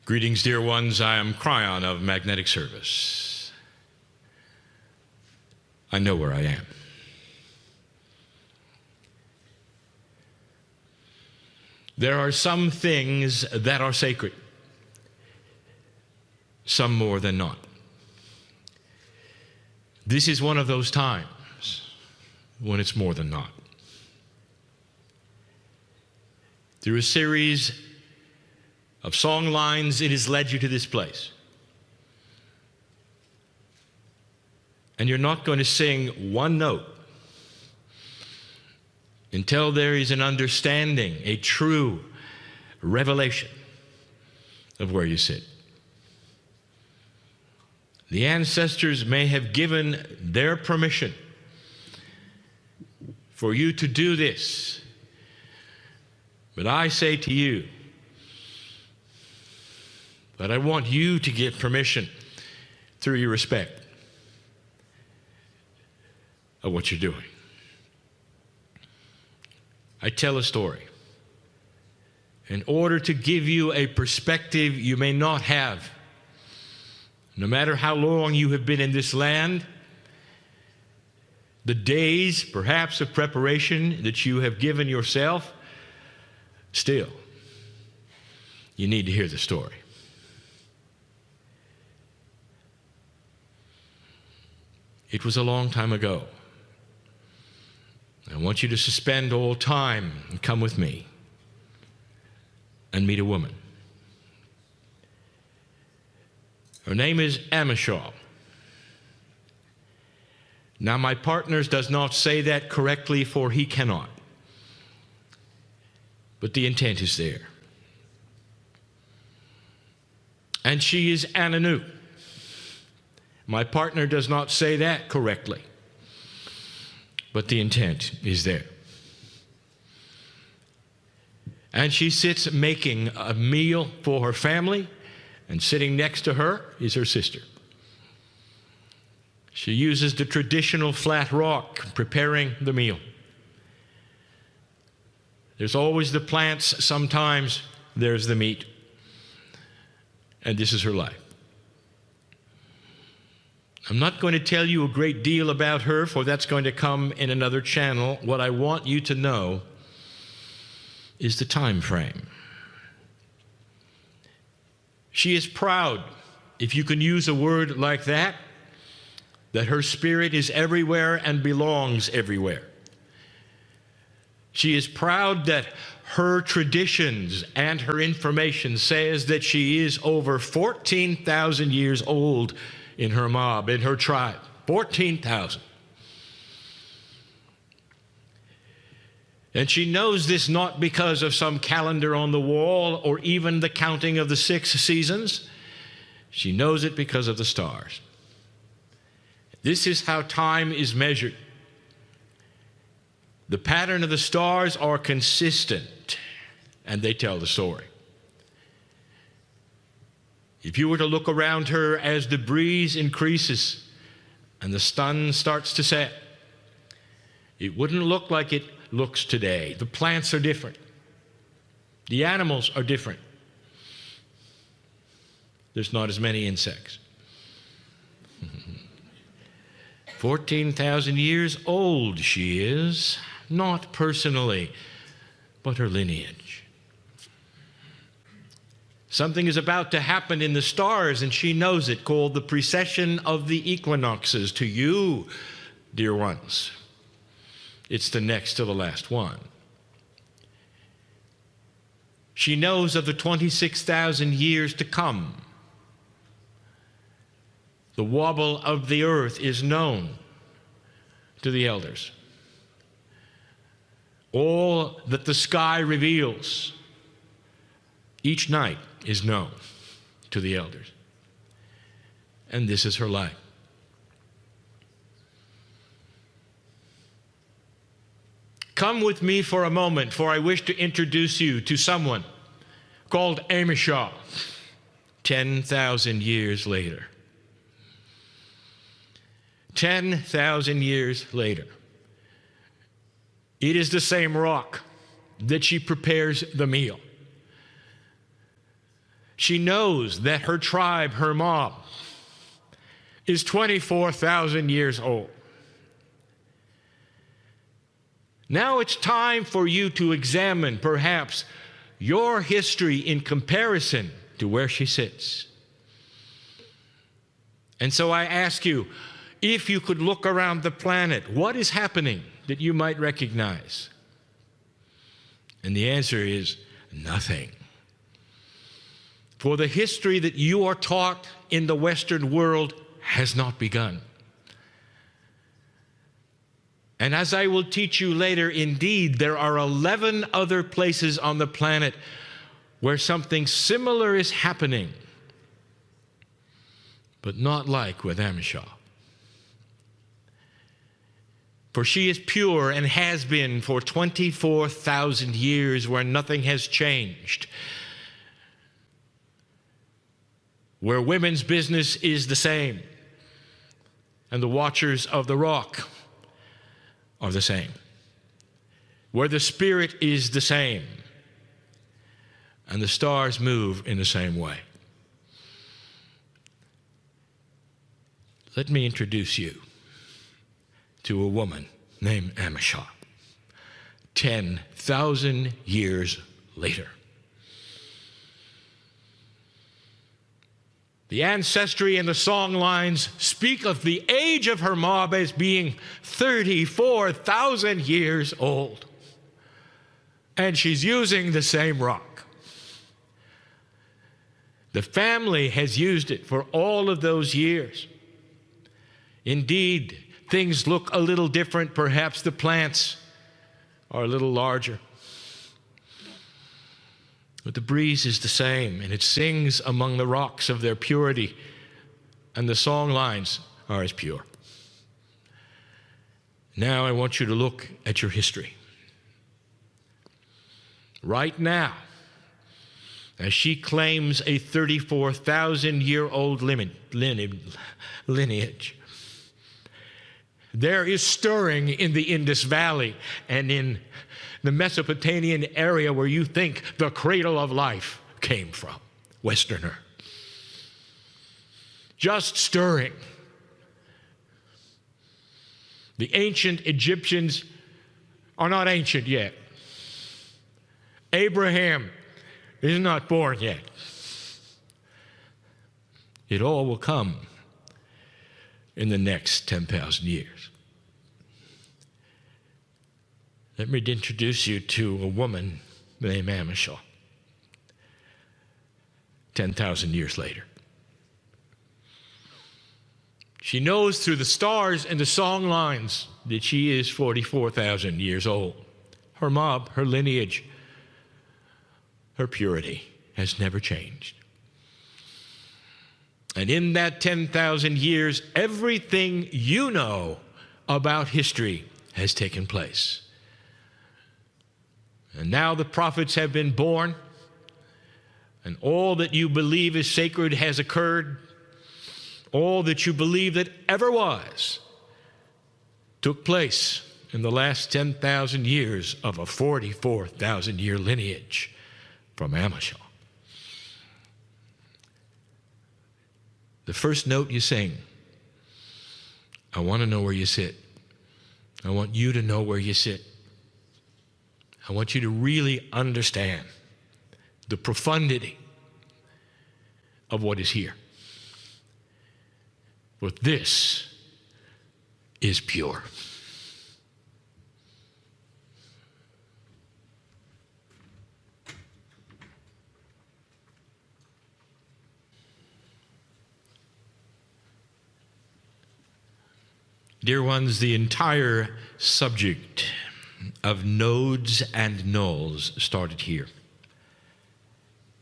Greetings, dear ones. I am Cryon of Magnetic Service. I know where I am. There are some things that are sacred, some more than not. This is one of those times when it's more than not. Through a series of song lines, it has led you to this place. And you're not going to sing one note until there is an understanding, a true revelation of where you sit. The ancestors may have given their permission for you to do this, but I say to you, but I want you to get permission through your respect of what you're doing. I tell a story in order to give you a perspective you may not have. No matter how long you have been in this land, the days perhaps of preparation that you have given yourself, still, you need to hear the story. It was a long time ago. I want you to suspend all time and come with me and meet a woman. Her name is Amishal. Now, my partner does not say that correctly, for he cannot. But the intent is there. And she is Ananu. My partner does not say that correctly, but the intent is there. And she sits making a meal for her family, and sitting next to her is her sister. She uses the traditional flat rock preparing the meal. There's always the plants, sometimes there's the meat. And this is her life. I'm not going to tell you a great deal about her, for that's going to come in another channel. What I want you to know is the time frame. She is proud, if you can use a word like that her spirit is everywhere and belongs everywhere. She is proud that her traditions and her information says that she is over 14,000 years old in her mob, in her tribe. 14,000. And she knows this not because of some calendar on the wall or even the counting of the 6 seasons. She knows it because of the stars. This is how time is measured. The pattern of the stars are consistent, and they tell the story. If you were to look around her as the breeze increases and the sun starts to set, it wouldn't look like it looks today. The plants are different. The animals are different. There's not as many insects. 14,000 years old she is, not personally, but her lineage. Something is about to happen in the stars, and she knows it, called the precession of the equinoxes. To you, dear ones, it's the next to the last one. She knows of the 26,000 years to come. The wobble of the earth is known to the elders. All that the sky reveals each night is known to the elders. And this is her life. Come with me for a moment, for I wish to introduce you to someone called Amishal. 10,000 years later. 10,000 years later. It is the same rock that she prepares the meal. She knows that her tribe, her mob, is 24,000 years old. Now it's time for you to examine, perhaps, your history in comparison to where she sits. And so I ask you, if you could look around the planet, what is happening that you might recognize? And the answer is nothing. For the history that you are taught in the Western world has not begun. And as I will teach you later, indeed, there are 11 other places on the planet where something similar is happening, but not like with Amishah. For she is pure and has been for 24,000 years, where nothing has changed, where women's business is the same, and the watchers of the rock are the same, where the Spirit is the same, and the stars move in the same way. Let me introduce you to a woman named Amishah, 10,000 years later. The ancestry and the song lines speak of the age of her mob as being 34,000 years old. And she's using the same rock. The family has used it for all of those years. Indeed, things look a little different. Perhaps the plants are a little larger. But the breeze is the same, and it sings among the rocks of their purity, and the song lines are as pure. Now I want you to look at your history. Right now, as she claims a 34,000-year-old lineage, there is stirring in the Indus Valley and in the Mesopotamian area where you think the cradle of life came from, Westerner. Just stirring. The ancient Egyptians are not ancient yet. Abraham is not born yet. It all will come in the next 10,000 years. Let me introduce you to a woman named Amishah, 10,000 years later. She knows through the stars and the song lines that she is 44,000 years old. Her mob, her lineage, her purity has never changed. And in that 10,000 years, everything you know about history has taken place. And now the prophets have been born, and all that you believe is sacred has occurred. All that you believe that ever was took place in the last 10,000 years of a 44,000-year lineage from Amishah. The first note you sing, I want to know where you sit. I want you to know where you sit. I want you to really understand the profundity of what is here. But this is pure. Dear ones, the entire subject of nodes and nulls started here.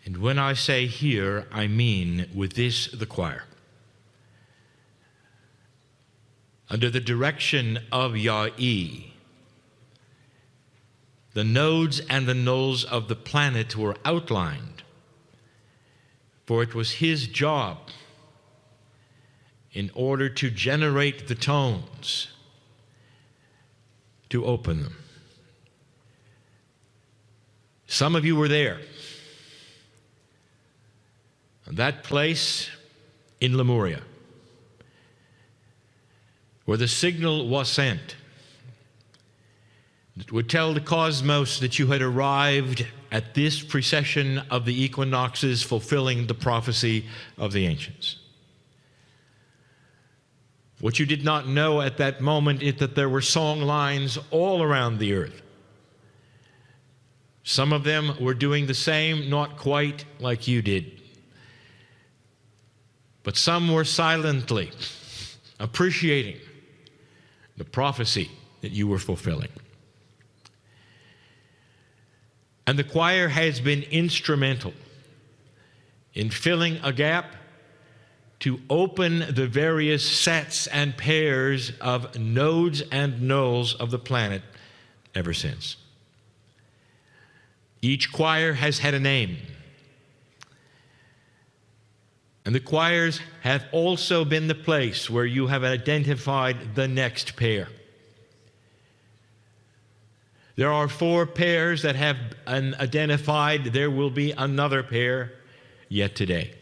And when I say here, I mean with this, the choir. Under the direction of Ya'i, the nodes and the nulls of the planet were outlined, for it was his job in order to generate the tones, to open them. Some of you were there. that place in Lemuria, where the signal was sent, it would tell the cosmos that you had arrived at this precession of the equinoxes, fulfilling the prophecy of the ancients. What you did not know at that moment is that there were song lines all around the earth. Some of them were doing the same, not quite like you did. But some were silently appreciating the prophecy that you were fulfilling. And the choir has been instrumental in filling a gap to open the various sets and pairs of nodes and nulls of the planet ever since. Each choir has had a name. And the choirs have also been the place where you have identified the next pair. There are 4 pairs that have identified. There will be another pair yet today.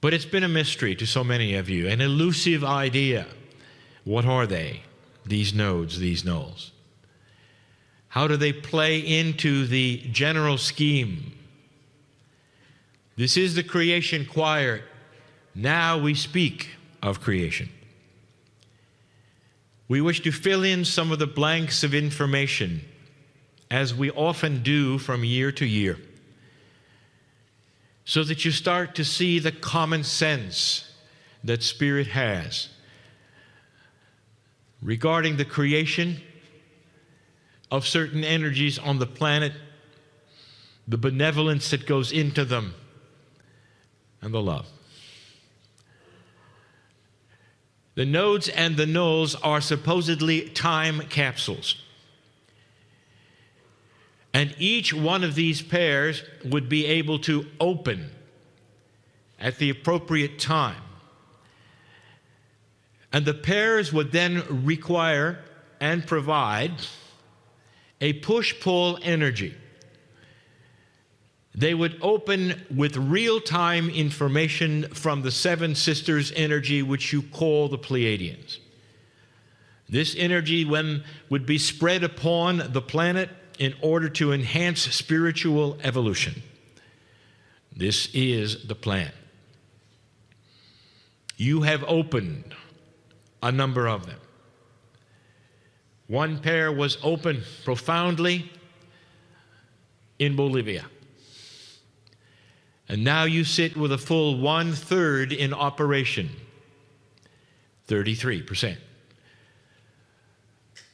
But it's been a mystery to so many of you, an elusive idea. What are they, these nodes, these nulls? How do they play into the general scheme? This is the creation choir. Now we speak of creation. We wish to fill in some of the blanks of information, as we often do from year to year, so that you start to see the common sense that Spirit has regarding the creation of certain energies on the planet, the benevolence that goes into them, and the love. The nodes and the nulls are supposedly time capsules. And each one of these pairs would be able to open at the appropriate time. And the pairs would then require and provide a push-pull energy. They would open with real-time information from the Seven Sisters energy, which you call the Pleiadians. This energy would be spread upon the planet in order to enhance spiritual evolution. This is the plan. You have opened a number of them. One pair was opened profoundly in Bolivia. And now you sit with a full 1/3 in operation, 33%.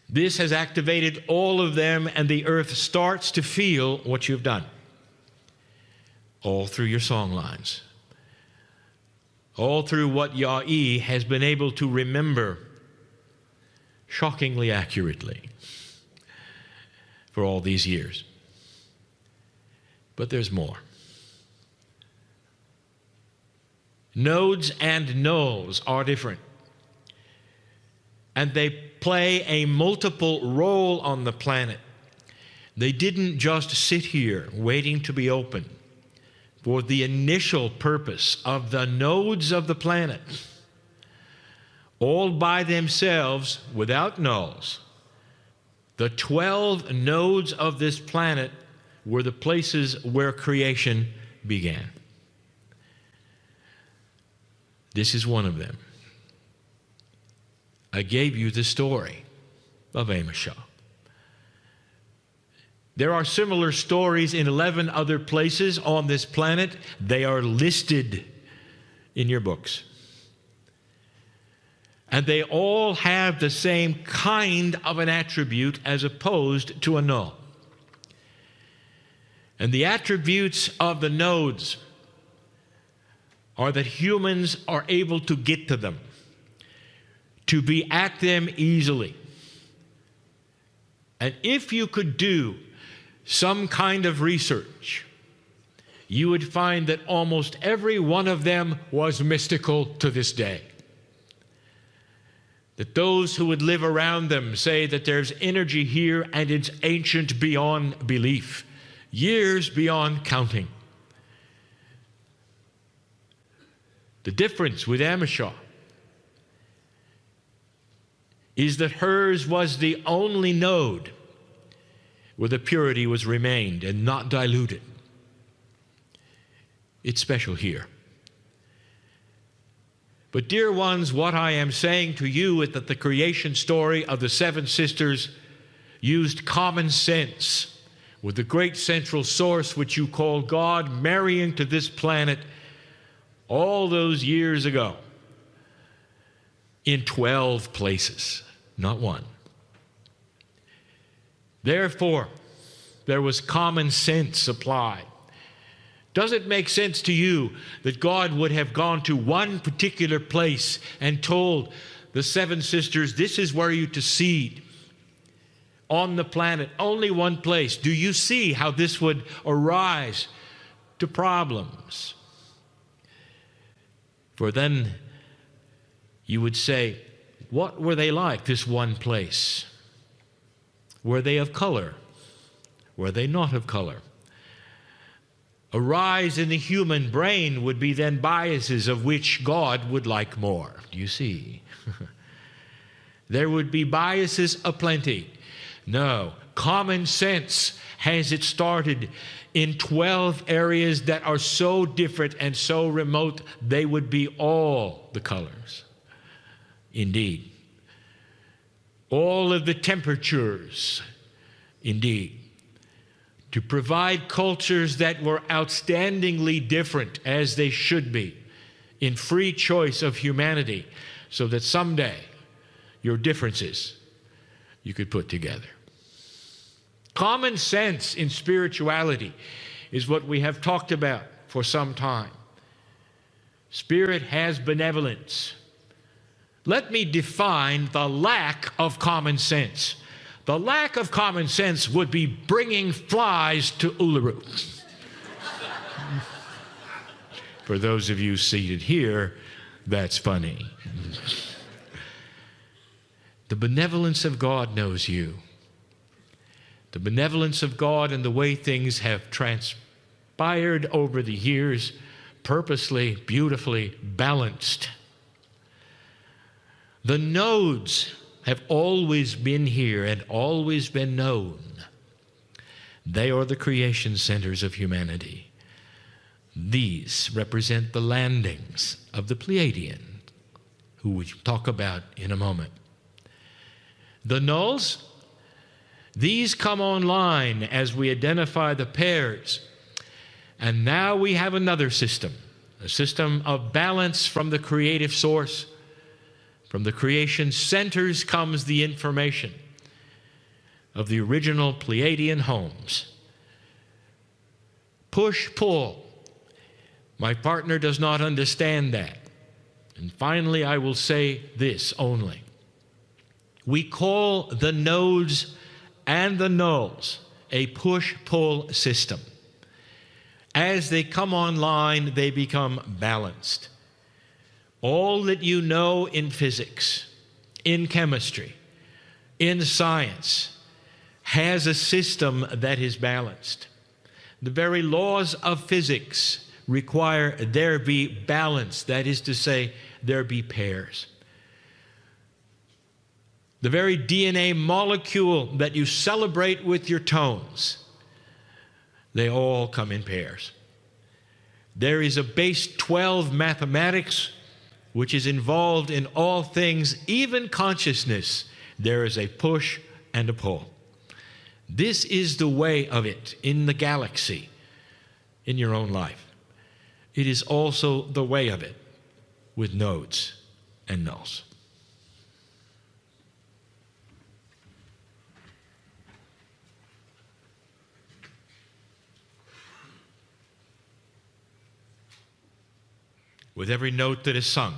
This has activated all of them, and the earth starts to feel what you've done. All through your song lines. All through what Yah-E has been able to remember shockingly accurately for all these years. But there's more. Nodes and nulls are different. And they play a multiple role on the planet. They didn't just sit here waiting to be opened for the initial purpose of the nodes of the planet. All by themselves, without nulls, the 12 nodes of this planet were the places where creation began. This is one of them. I gave you the story of Amashah. There are similar stories in 11 other places on this planet. They are listed in your books. And they all have the same kind of an attribute as opposed to a null. And the attributes of the nodes are that humans are able to get to them, to be at them easily. And if you could do some kind of research, you would find that almost every one of them was mystical to this day. That those who would live around them say that there's energy here and it's ancient beyond belief, years beyond counting. The difference with Amishah is that hers was the only node where the purity was remained and not diluted. It's special here. But dear ones, what I am saying to you is that the creation story of the seven sisters used common sense with the great central source which you call God marrying to this planet all those years ago in 12 places, not one. Therefore, there was common sense applied. Does it make sense to you that God would have gone to one particular place and told the seven sisters, this is where you to seed on the planet, only one place? Do you see how this would arise to problems? For then you would say, what were they like, this one place? Were they of color? Were they not of color? A rise in the human brain would be then biases of which God would like more. Do you see? There would be biases aplenty. No, common sense has it started in 12 areas that are so different and so remote, they would be all the colors. Indeed. All of the temperatures. Indeed. To provide cultures that were outstandingly different, as they should be, in free choice of humanity, so that someday your differences you could put together. Common sense in spirituality is what we have talked about for some time. Spirit has benevolence. Let me define the lack of common sense. The lack of common sense would be bringing flies to Uluru. For those of you seated here, that's funny. The benevolence of God knows you. The benevolence of God and the way things have transpired over the years, purposely, beautifully balanced. The nodes have always been here and always been known. They are the creation centers of humanity. These represent the landings of the Pleiadian, who we talk about in a moment. The nulls, these come online as we identify the pairs. And now we have another system, a system of balance from the creative source. From the creation centers comes the information of the original Pleiadian homes. Push-pull. My partner does not understand that. And finally, I will say this only. We call the nodes and the nulls a push-pull system. As they come online, they become balanced. All that you know in physics, in chemistry, in science, has a system that is balanced. The very laws of physics require there be balance, that is to say, there be pairs. The very DNA molecule that you celebrate with your tones, they all come in pairs. There is a base 12 mathematics which is involved in all things, even consciousness. There is a push and a pull. This is the way of it in the galaxy, in your own life. It is also the way of it with nodes and nulls. With every note that is sung,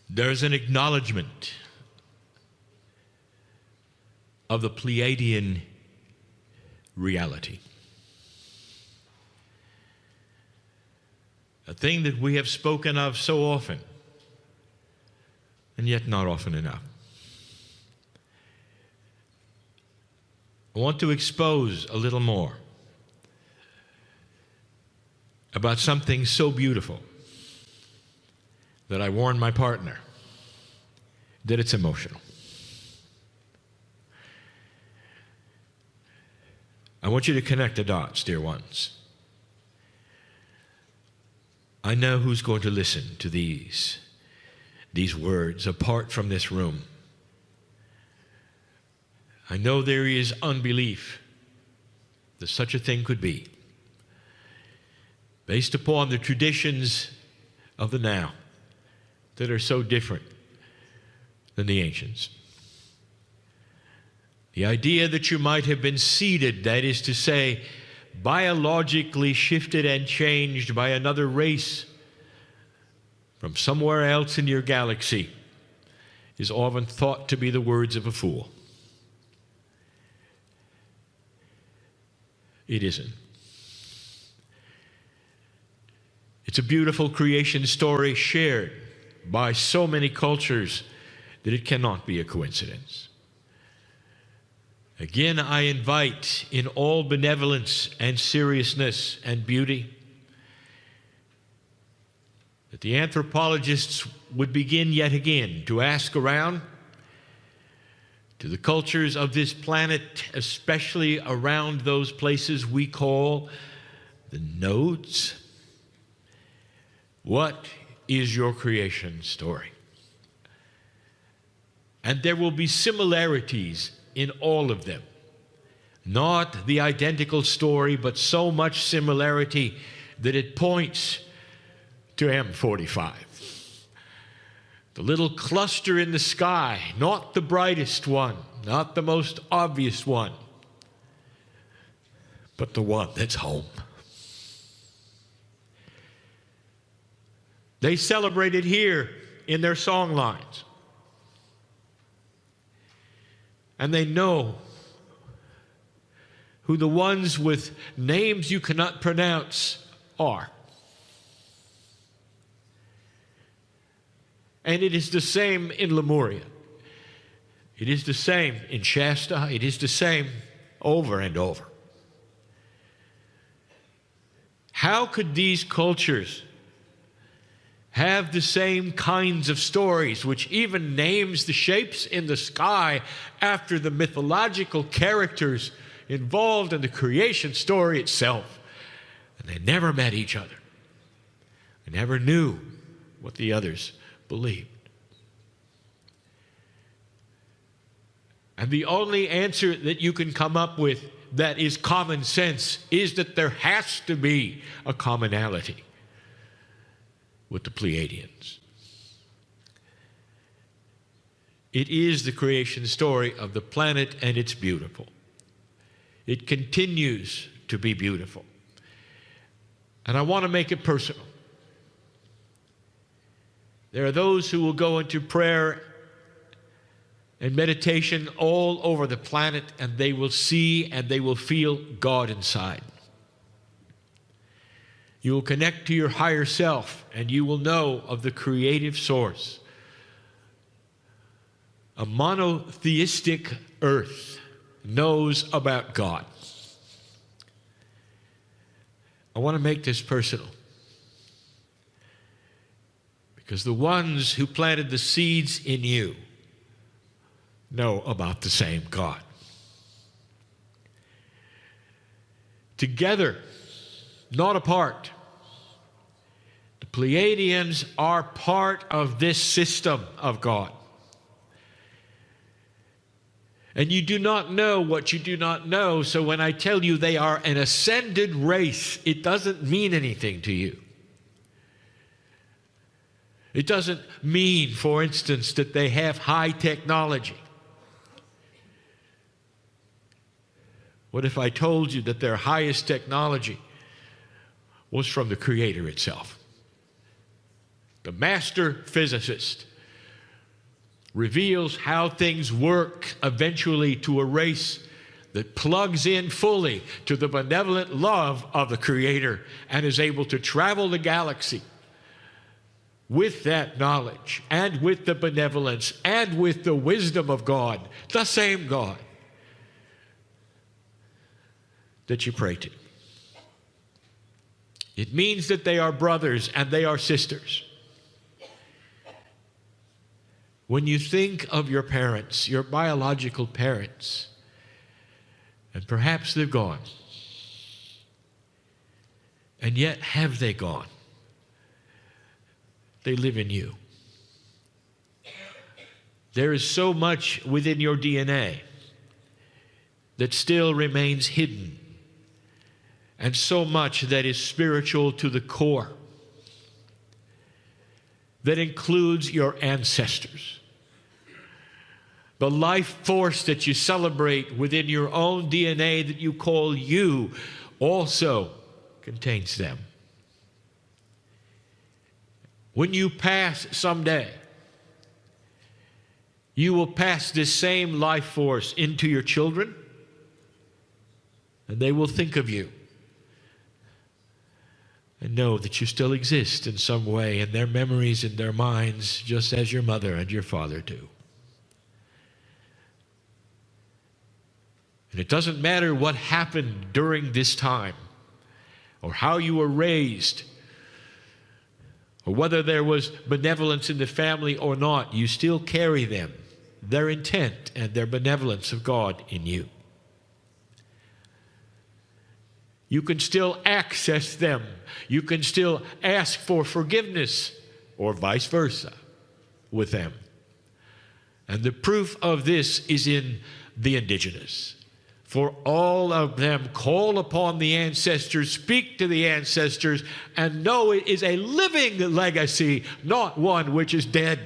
there's an acknowledgement of the Pleiadian reality. A thing that we have spoken of so often, and yet not often enough. I want to expose a little more. about something so beautiful that I warn my partner that it's emotional. I want you to connect the dots, dear ones. I know who's going to listen to these words apart from this room. I know there is unbelief that such a thing could be, based upon the traditions of the now that are so different than the ancients. The idea that you might have been seeded, that is to say, biologically shifted and changed by another race from somewhere else in your galaxy, is often thought to be the words of a fool. It isn't. It's a beautiful creation story shared by so many cultures that it cannot be a coincidence. Again, I invite, in all benevolence and seriousness and beauty, that the anthropologists would begin yet again to ask around to the cultures of this planet, especially around those places we call the nodes. What is your creation story? And there will be similarities in all of them. Not the identical story, but so much similarity that it points to M45. The little cluster in the sky, not the brightest one, not the most obvious one, but the one that's home. They celebrate it here in their song lines. And they know who the ones with names you cannot pronounce are. And it is the same in Lemuria. It is the same in Shasta. It is the same over and over. How could these cultures have the same kinds of stories, which even names the shapes in the sky after the mythological characters involved in the creation story itself? And they never met each other. They never knew what the others believed. And the only answer that you can come up with that is common sense is that there has to be a commonality with the Pleiadians. It is the creation story of the planet, and it's beautiful. It continues to be beautiful. And I want to make it personal. There are those who will go into prayer and meditation all over the planet, and they will see and they will feel God inside. You will connect to your higher self, and you will know of the creative source. A monotheistic earth knows about God. I want to make this personal, because the ones who planted the seeds in you know about the same God. Together, not apart, the Pleiadians are part of this system of God. And you do not know what you do not know, so when I tell you they are an ascended race, it doesn't mean anything to you. It doesn't mean, for instance, that they have high technology. What if I told you that their highest technology was from the Creator itself? The master physicist reveals how things work eventually to a race that plugs in fully to the benevolent love of the Creator and is able to travel the galaxy with that knowledge and with the benevolence and with the wisdom of God, the same God that you pray to. It means that they are brothers and they are sisters. When you think of your parents, your biological parents, and perhaps they're gone, and yet have they gone? They live in you. There is so much within your DNA that still remains hidden, and so much that is spiritual to the core, that includes your ancestors. The life force that you celebrate within your own DNA that you call you also contains them. When you pass someday, you will pass this same life force into your children, and they will think of you and know that you still exist in some way in their memories, in their minds, just as your mother and your father do. And it doesn't matter what happened during this time, or how you were raised, or whether there was benevolence in the family or not, you still carry them, their intent and their benevolence of God in you. You can still access them. You can still ask for forgiveness, or vice versa, with them. And the proof of this is in the indigenous. For all of them call upon the ancestors, speak to the ancestors, and know it is a living legacy, not one which is dead.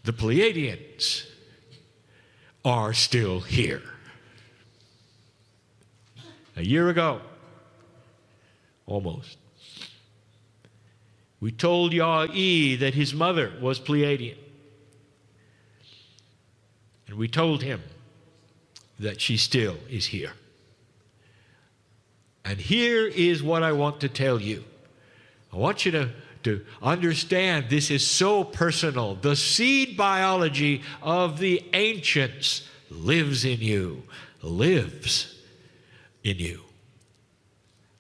The Pleiadians are still here. A year ago, almost, we told Yah-E that his mother was Pleiadian. And we told him that she still is here. And here is what I want to tell you. I want you to understand this is so personal. The seed biology of the ancients lives in you, lives in you.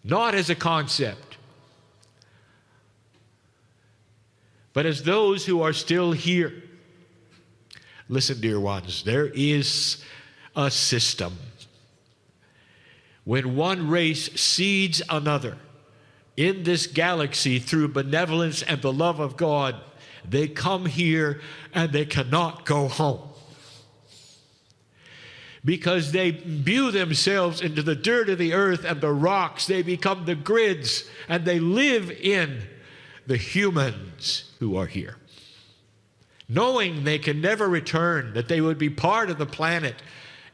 Not as a concept, but as those who are still here. Listen, dear ones, there is a system. When one race seeds another in this galaxy through benevolence and the love of God, they come here and they cannot go home. Because they imbue themselves into the dirt of the earth and the rocks. They become the grids, and they live in the humans who are here. Knowing they can never return, that they would be part of the planet,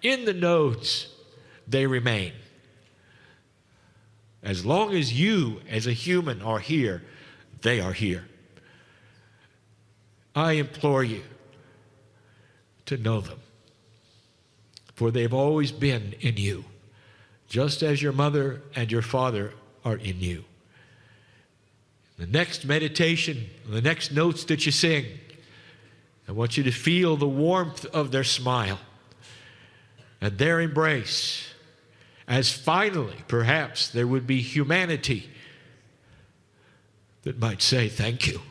in the nodes, they remain. As long as you, as a human, are here, they are here. I implore you to know them, for they've always been in you, just as your mother and your father are in you. The next meditation, the next notes that you sing, I want you to feel the warmth of their smile and their embrace, as finally, perhaps, there would be humanity that might say, thank you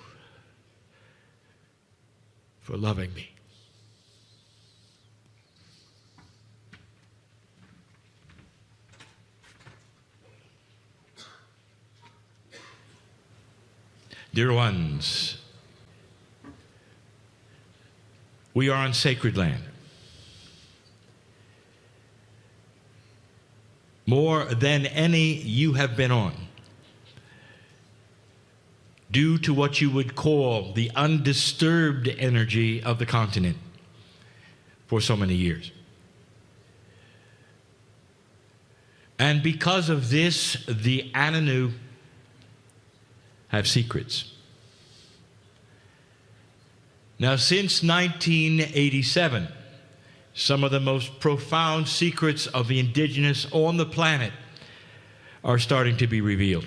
for loving me. Dear ones, we are on sacred land. More than any you have been on, due to what you would call the undisturbed energy of the continent for so many years. And because of this, the Ananu have secrets. Now, since 1987, some of the most profound secrets of the indigenous on the planet are starting to be revealed.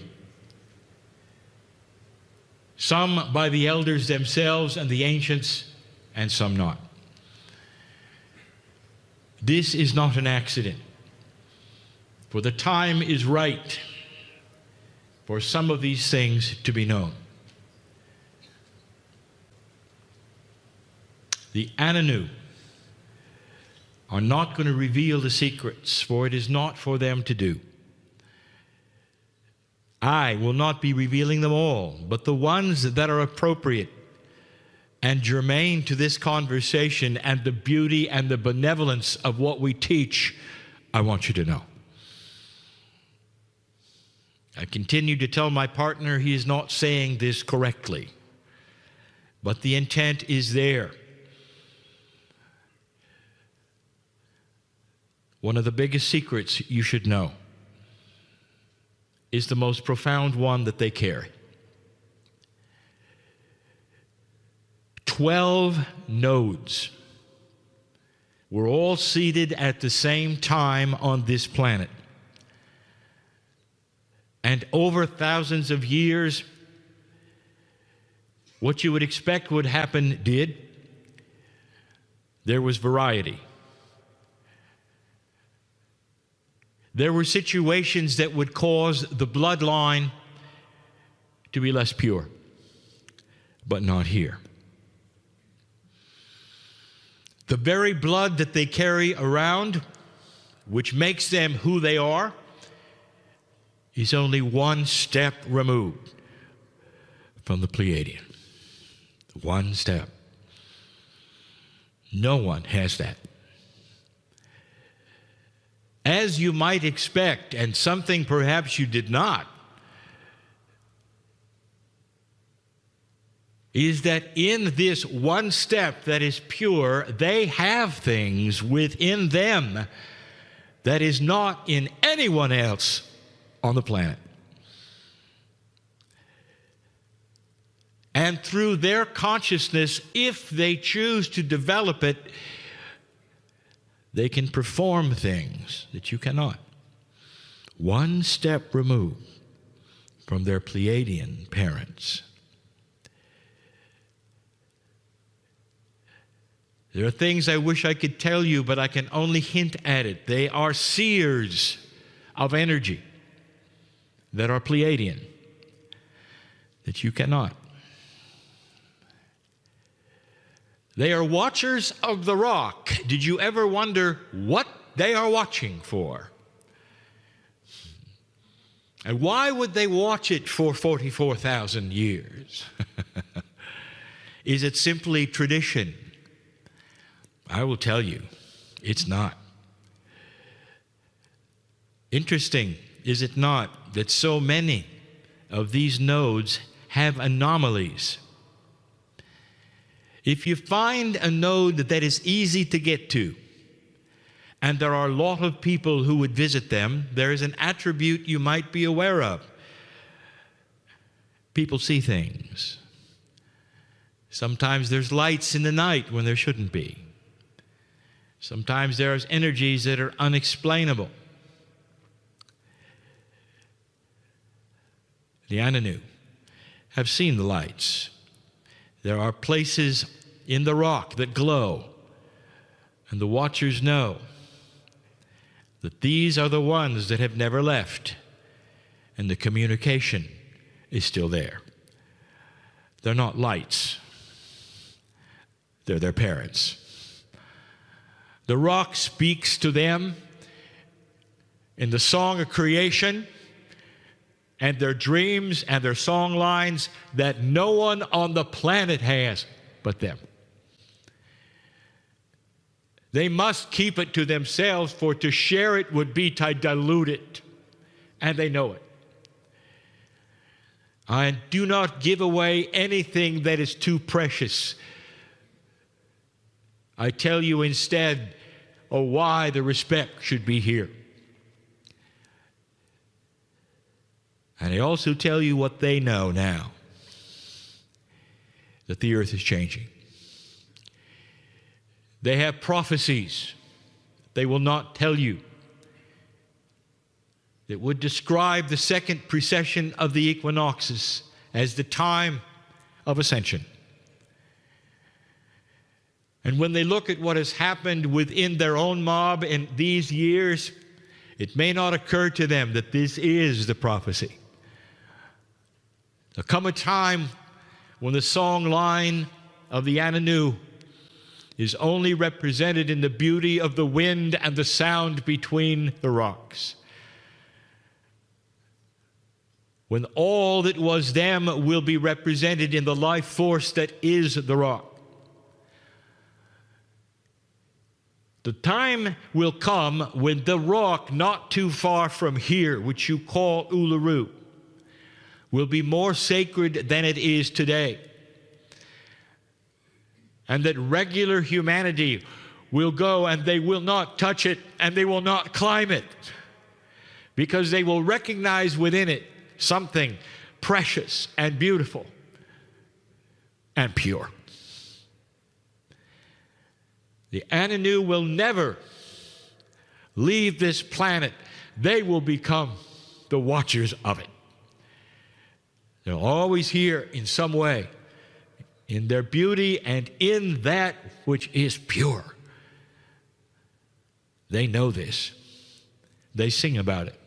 Some by the elders themselves and the ancients, and some not. This is not an accident. For the time is right for some of these things to be known. The Ananu are not going to reveal the secrets, for it is not for them to do. I will not be revealing them all, but the ones that are appropriate and germane to this conversation and the beauty and the benevolence of what we teach, I want you to know. I continue to tell my partner he is not saying this correctly, but the intent is there. One of the biggest secrets you should know is the most profound one that they carry. 12 nodes were all seated at the same time on this planet. And over thousands of years, what you would expect would happen did. There was variety. There were situations that would cause the bloodline to be less pure, but not here. The very blood that they carry around, which makes them who they are, is only one step removed from the Pleiadian. One step. No one has that. As you might expect, and something perhaps you did not, is that in this one step that is pure, they have things within them that is not in anyone else on the planet. And through their consciousness, if they choose to develop it, they can perform things that you cannot. One step removed from their Pleiadian parents. There are things I wish I could tell you, but I can only hint at it. They are seers of energy that are Pleiadian, that you cannot. They are watchers of the rock. Did you ever wonder what they are watching for? And why would they watch it for 44,000 years? Is it simply tradition? I will tell you, it's not. Interesting, is it not, that so many of these nodes have anomalies? If you find a node that is easy to get to, and there are a lot of people who would visit them, there is an attribute you might be aware of. People see things. Sometimes there's lights in the night when there shouldn't be. Sometimes there's energies that are unexplainable. The Ananu have seen the lights. There are places in the rock that glow, and the watchers know that these are the ones that have never left, and the communication is still there. They're not lights. They're their parents. The rock speaks to them in the song of creation and their dreams and their song lines that no one on the planet has but them. They must keep it to themselves, for to share it would be to dilute it, and they know it. I do not give away anything that is too precious. I tell you instead, why the respect should be here. And I also tell you what they know now, that the earth is changing. They have prophecies they will not tell you that would describe the second precession of the equinoxes as the time of ascension. And when they look at what has happened within their own mob in these years, It may not occur to them that this is the prophecy. There'll come a time when the song line of the Ananu is only represented in the beauty of the wind and the sound between the rocks. When all that was them will be represented in the life force that is the rock. The time will come when the rock not too far from here, which you call Uluru, will be more sacred than it is today. And that regular humanity will go and they will not touch it and they will not climb it, because they will recognize within it something precious and beautiful and pure. The Ananu will never leave this planet. They will become the watchers of it. They'll always here in some way, in their beauty and in that which is pure. They know this. They sing about it.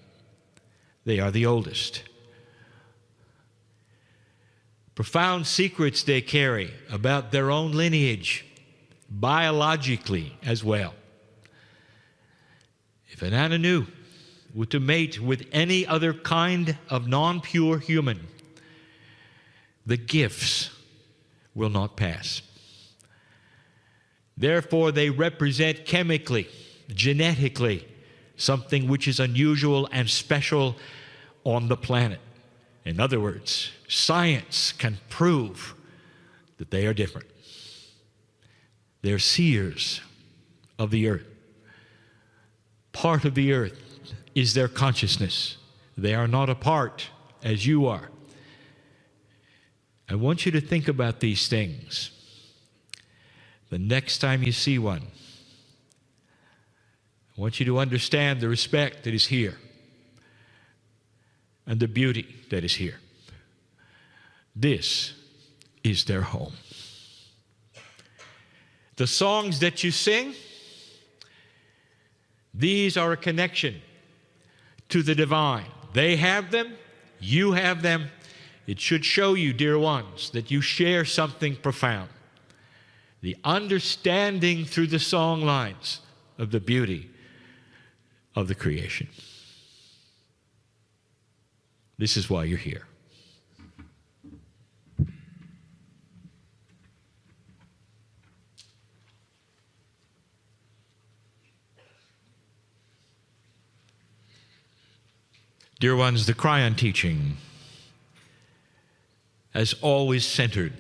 They are the oldest. Profound secrets they carry about their own lineage, biologically as well. If an Ananu were to mate with any other kind of non-pure human, the gifts will not pass. Therefore, they represent chemically, genetically, something which is unusual and special on the planet. In other words, science can prove that they are different. They're seers of the earth. Part of the earth is their consciousness. They are not a part as you are. I want you to think about these things. The next time you see one, I want you to understand the respect that is here and the beauty that is here. This is their home. The songs that you sing, these are a connection to the divine. They have them, you have them. It should show you, dear ones, that you share something profound. The understanding through the song lines of the beauty of the creation. This is why you're here. Dear ones, the Kryon teaching has always centered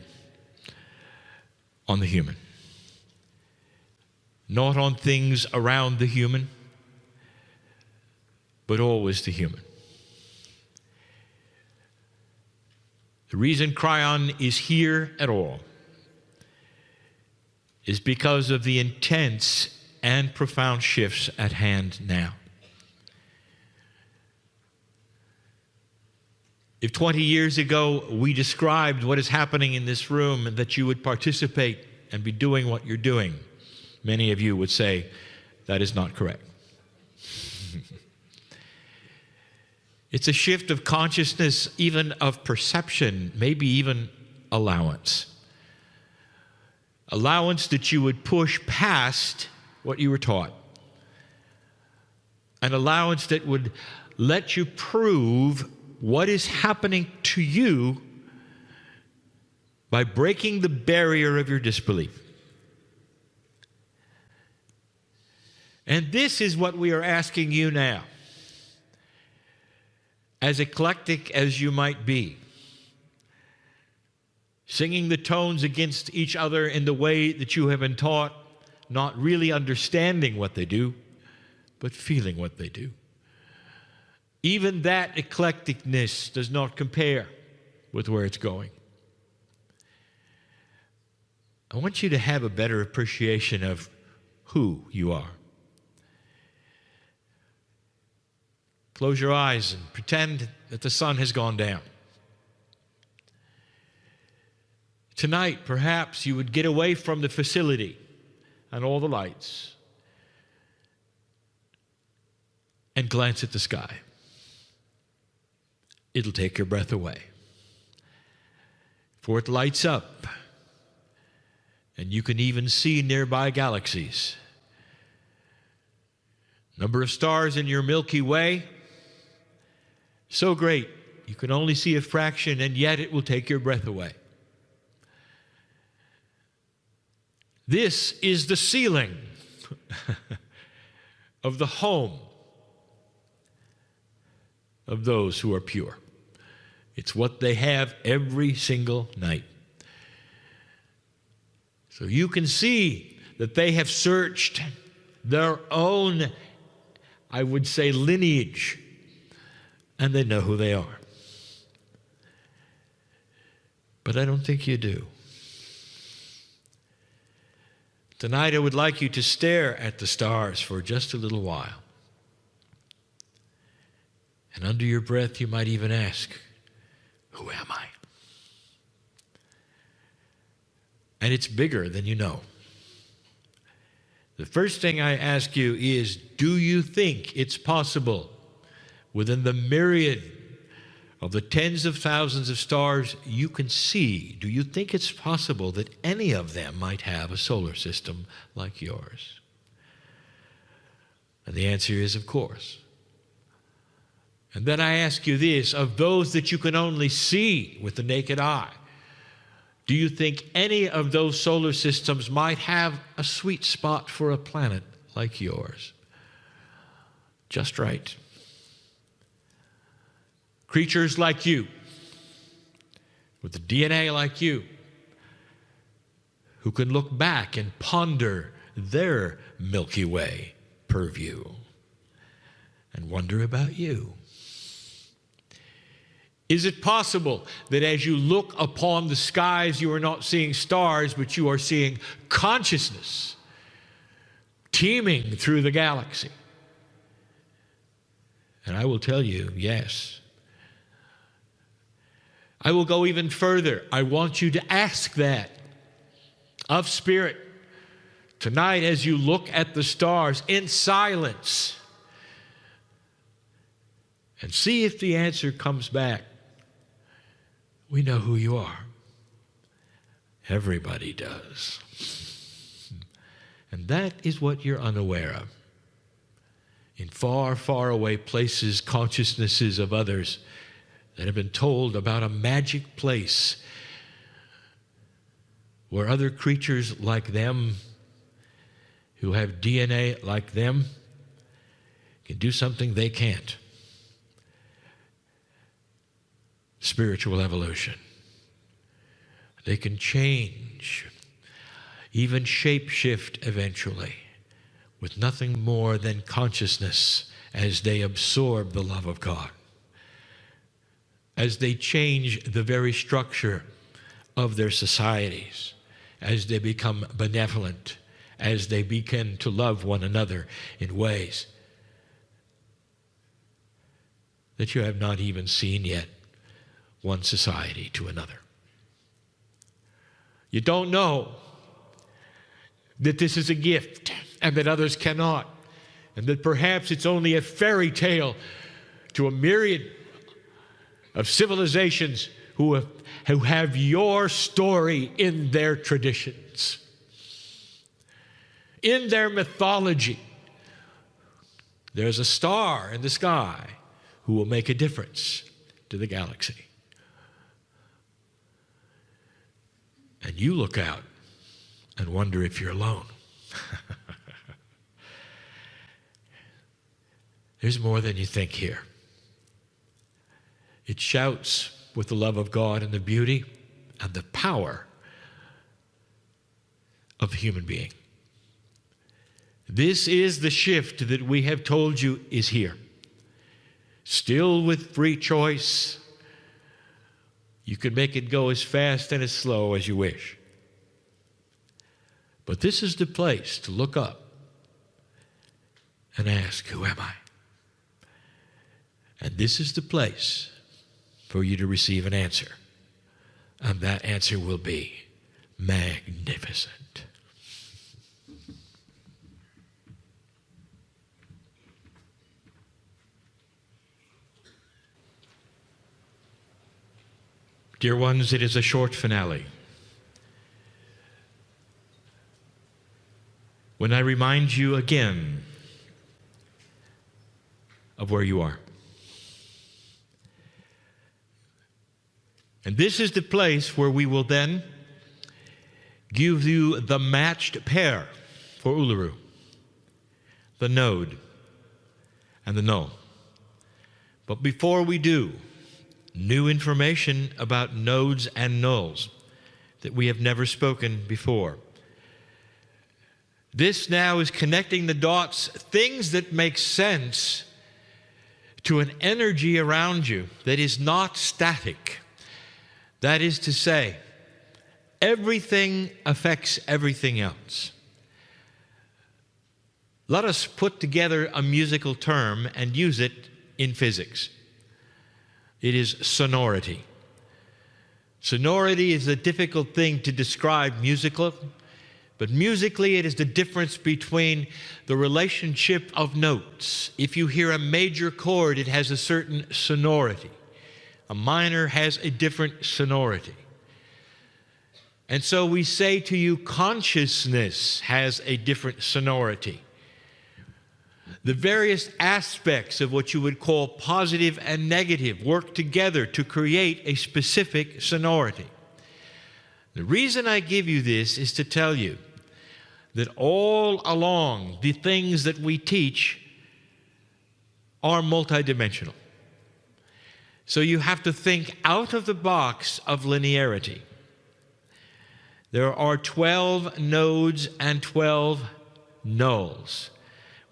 on the human, not on things around the human, but always the human. The reason Kryon is here at all is because of the intense and profound shifts at hand now. If 20 years ago we described what is happening in this room and that you would participate and be doing what you're doing, many of you would say that is not correct. It's a shift of consciousness, even of perception, maybe even allowance. Allowance that you would push past what you were taught. An allowance that would let you prove what is happening to you by breaking the barrier of your disbelief. And this is what we are asking you now. As eclectic as you might be, singing the tones against each other in the way that you have been taught, not really understanding what they do, but feeling what they do. Even that eclecticness does not compare with where it's going. I want you to have a better appreciation of who you are. Close your eyes and pretend that the sun has gone down. Tonight, perhaps you would get away from the facility and all the lights and glance at the sky. It'll take your breath away. For it lights up, and you can even see nearby galaxies. Number of stars in your Milky Way, so great, you can only see a fraction, and yet it will take your breath away. This is the ceiling of the home of those who are pure. It's what they have every single night. So you can see that they have searched their own, I would say, lineage, and they know who they are. But I don't think you do. Tonight I would like you to stare at the stars for just a little while. And under your breath you might even ask, who am I? And it's bigger than you know. The first thing I ask you is, do you think it's possible within the myriad of the tens of thousands of stars you can see, do you think it's possible that any of them might have a solar system like yours? And the answer is, of course. And then I ask you this, of those that you can only see with the naked eye, do you think any of those solar systems might have a sweet spot for a planet like yours? Just right. Creatures like you, with the DNA like you, who can look back and ponder their Milky Way purview and wonder about you. Is it possible that as you look upon the skies, you are not seeing stars, but you are seeing consciousness teeming through the galaxy? And I will tell you, yes. I will go even further. I want you to ask that of Spirit tonight as you look at the stars in silence and see if the answer comes back. We know who you are. Everybody does. And that is what you're unaware of. In far, far away places, consciousnesses of others that have been told about a magic place where other creatures like them, who have DNA like them, can do something they can't. Spiritual evolution. They can change, even shape-shift eventually, with nothing more than consciousness as they absorb the love of God. As they change the very structure of their societies, as they become benevolent, as they begin to love one another in ways that you have not even seen yet, one society to another. You don't know that this is a gift and that others cannot, and that perhaps it's only a fairy tale to a myriad of civilizations who have your story in their traditions, in their mythology. There's a star in the sky who will make a difference to the galaxy. And you look out and wonder if you're alone. There's more than you think here. It shouts with the love of God and the beauty and the power of the human being. This is the shift that we have told you is here. Still with free choice. You can make it go as fast and as slow as you wish. But this is the place to look up and ask, who am I? And this is the place for you to receive an answer. And that answer will be magnificent. Dear ones, it is a short finale. When I remind you again of where you are. And this is the place where we will then give you the matched pair for Uluru, the node and the null. But before we do, new information about nodes and nulls that we have never spoken before. This now is connecting the dots, things that make sense to an energy around you that is not static. That is to say, everything affects everything else. Let us put together a musical term and use it in physics. It is sonority. Sonority is a difficult thing to describe musically, but musically it is the difference between the relationship of notes. If you hear a major chord, it has a certain sonority. A minor has a different sonority. And so we say to you, consciousness has a different sonority. The various aspects of what you would call positive and negative work together to create a specific sonority. The reason I give you this is to tell you that all along the things that we teach are multidimensional. So you have to think out of the box of linearity. There are 12 nodes and 12 nulls.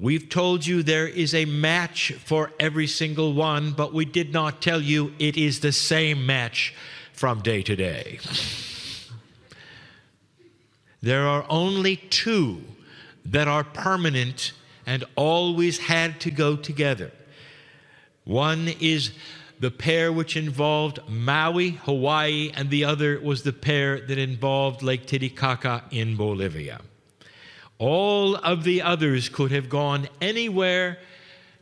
We've told you there is a match for every single one, but we did not tell you it is the same match from day to day. There are only 2 that are permanent and always had to go together. One is the pair which involved Maui, Hawaii, and the other was the pair that involved Lake Titicaca in Bolivia. All of the others could have gone anywhere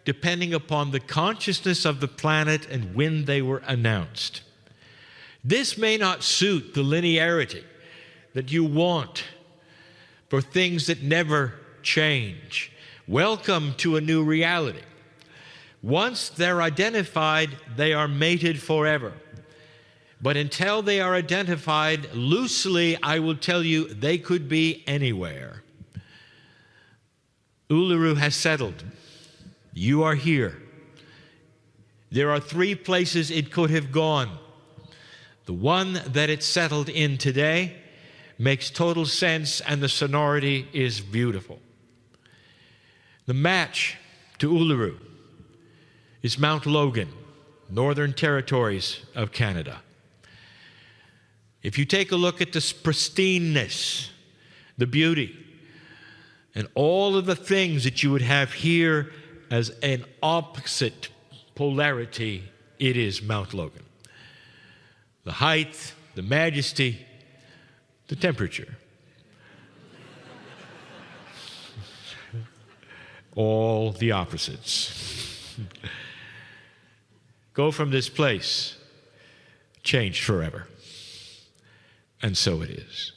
depending upon the consciousness of the planet and when they were announced. This may not suit the linearity that you want for things that never change. Welcome to a new reality. Once they're identified, they are mated forever. But until they are identified loosely, I will tell you, they could be anywhere. Uluru has settled. You are here. There are 3 places it could have gone. The one that it settled in today makes total sense, and the sonority is beautiful. The match to Uluru is Mount Logan, Northern Territories of Canada. If you take a look at the pristineness, the beauty, and all of the things that you would have here as an opposite polarity, it is Mount Logan. The height, the majesty, the temperature. All the opposites. Go from this place, changed forever. And so it is.